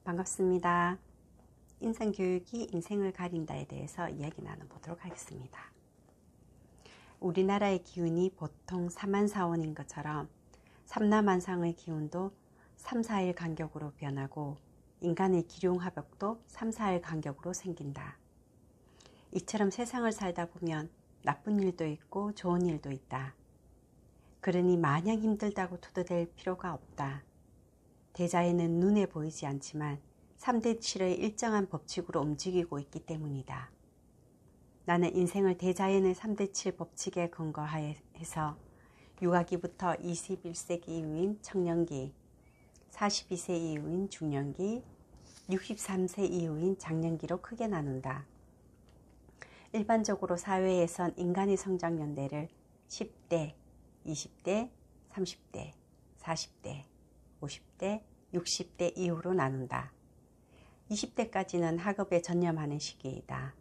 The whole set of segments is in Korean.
반갑습니다. 인성교육이 인생을 가린다에 대해서 이야기 나눠보도록 하겠습니다. 우리나라의 기운이 보통 3만4원인 것처럼 삼라만상의 기운도 3, 4일 간격으로 변하고 인간의 기륭화벽도 3, 4일 간격으로 생긴다. 이처럼 세상을 살다 보면 나쁜 일도 있고 좋은 일도 있다. 그러니 마냥 힘들다고 토도될 필요가 없다. 대자연은 눈에 보이지 않지만 3대 7의 일정한 법칙으로 움직이고 있기 때문이다. 나는 인생을 대자연의 3대 7 법칙에 근거해서 육아기부터 21세기 이후인 청년기, 42세 이후인 중년기, 63세 이후인 장년기로 크게 나눈다. 일반적으로 사회에선 인간의 성장 연대를 10대, 20대, 30대, 40대, 50대, 60대 이후로 나눈다. 20대까지는 학업에 전념하는 시기이다.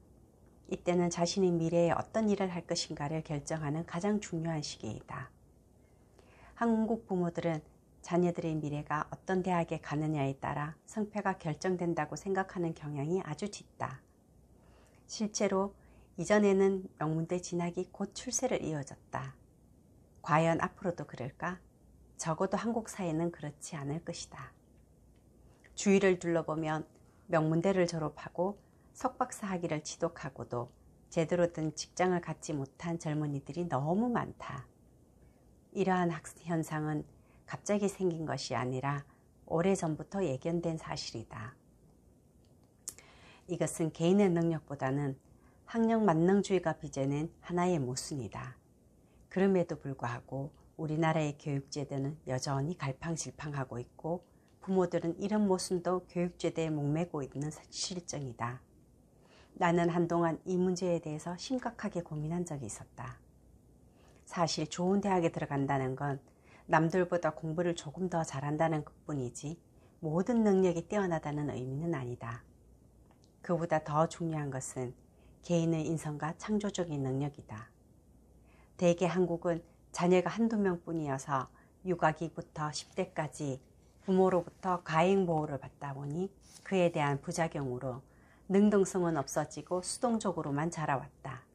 이때는 자신의 미래에 어떤 일을 할 것인가를 결정하는 가장 중요한 시기이다. 한국 부모들은 자녀들의 미래가 어떤 대학에 가느냐에 따라 성패가 결정된다고 생각하는 경향이 아주 짙다. 실제로 이전에는 명문대 진학이 곧 출세를 이어졌다. 과연 앞으로도 그럴까? 적어도 한국 사회는 그렇지 않을 것이다. 주위를 둘러보면 명문대를 졸업하고 석박사 학위를 취득하고도 제대로 된 직장을 갖지 못한 젊은이들이 너무 많다. 이러한 현상은 갑자기 생긴 것이 아니라 오래전부터 예견된 사실이다. 이것은 개인의 능력보다는 학력 만능주의가 빚어낸 하나의 모순이다. 그럼에도 불구하고 우리나라의 교육제도는 여전히 갈팡질팡하고 있고 부모들은 이런 모순도 교육제도에 목매고 있는 실정이다. 나는 한동안 이 문제에 대해서 심각하게 고민한 적이 있었다. 사실 좋은 대학에 들어간다는 건 남들보다 공부를 조금 더 잘한다는 것뿐이지 모든 능력이 뛰어나다는 의미는 아니다. 그보다 더 중요한 것은 개인의 인성과 창조적인 능력이다. 대개 한국은 자녀가 한두 명뿐이어서 육아기부터 10대까지 부모로부터 가행보호를 받다 보니 그에 대한 부작용으로 능동성은 없어지고 수동적으로만 자라왔다.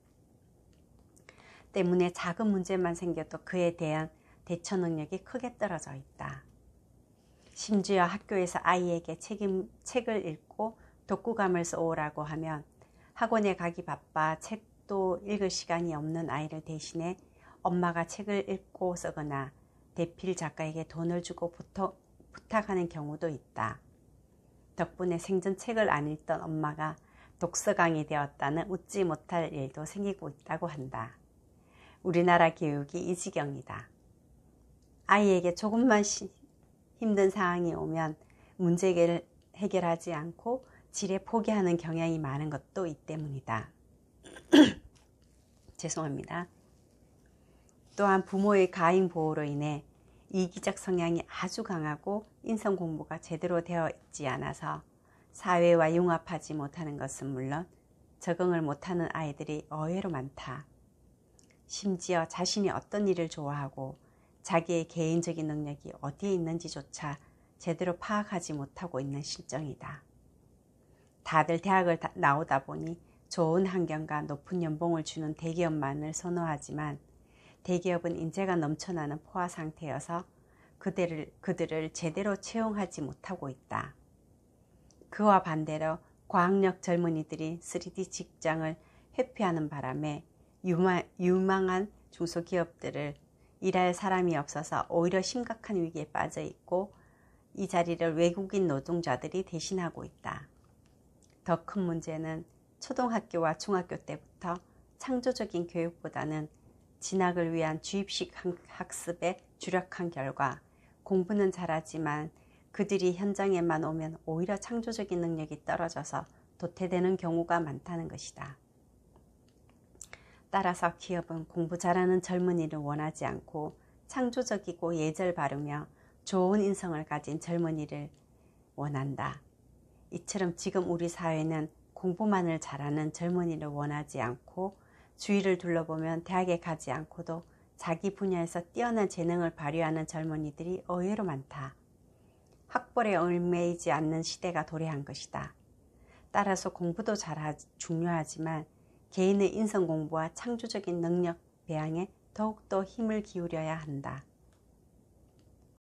때문에 작은 문제만 생겨도 그에 대한 대처 능력이 크게 떨어져 있다. 심지어 학교에서 아이에게 책을 읽고 독후감을 써오라고 하면 학원에 가기 바빠 책도 읽을 시간이 없는 아이를 대신해 엄마가 책을 읽고 쓰거나 대필 작가에게 돈을 주고 부탁하는 경우도 있다. 덕분에 생전 책을 안 읽던 엄마가 독서광이 되었다는 웃지 못할 일도 생기고 있다고 한다. 우리나라 교육이 이 지경이다. 아이에게 조금만 힘든 상황이 오면 문제를 해결하지 않고 지레 포기하는 경향이 많은 것도 이 때문이다. 죄송합니다. 또한 부모의 가행 보호로 인해 이기적 성향이 아주 강하고 인성 공부가 제대로 되어 있지 않아서 사회와 융합하지 못하는 것은 물론 적응을 못하는 아이들이 의외로 많다. 심지어 자신이 어떤 일을 좋아하고 자기의 개인적인 능력이 어디에 있는지조차 제대로 파악하지 못하고 있는 실정이다. 다들 대학을 나오다 보니 좋은 환경과 높은 연봉을 주는 대기업만을 선호하지만 대기업은 인재가 넘쳐나는 포화 상태여서 그들을 제대로 채용하지 못하고 있다. 그와 반대로 과학력 젊은이들이 3D 직장을 회피하는 바람에 유망한 중소기업들을 일할 사람이 없어서 오히려 심각한 위기에 빠져 있고 이 자리를 외국인 노동자들이 대신하고 있다. 더 큰 문제는 초등학교와 중학교 때부터 창조적인 교육보다는 진학을 위한 주입식 학습에 주력한 결과 공부는 잘하지만 그들이 현장에만 오면 오히려 창조적인 능력이 떨어져서 도태되는 경우가 많다는 것이다. 따라서 기업은 공부 잘하는 젊은이를 원하지 않고 창조적이고 예절 바르며 좋은 인성을 가진 젊은이를 원한다. 이처럼 지금 우리 사회는 공부만을 잘하는 젊은이를 원하지 않고 주위를 둘러보면 대학에 가지 않고도 자기 분야에서 뛰어난 재능을 발휘하는 젊은이들이 의외로 많다. 학벌에 얽매이지 않는 시대가 도래한 것이다. 따라서 공부도 중요하지만 개인의 인성 공부와 창조적인 능력 배양에 더욱더 힘을 기울여야 한다.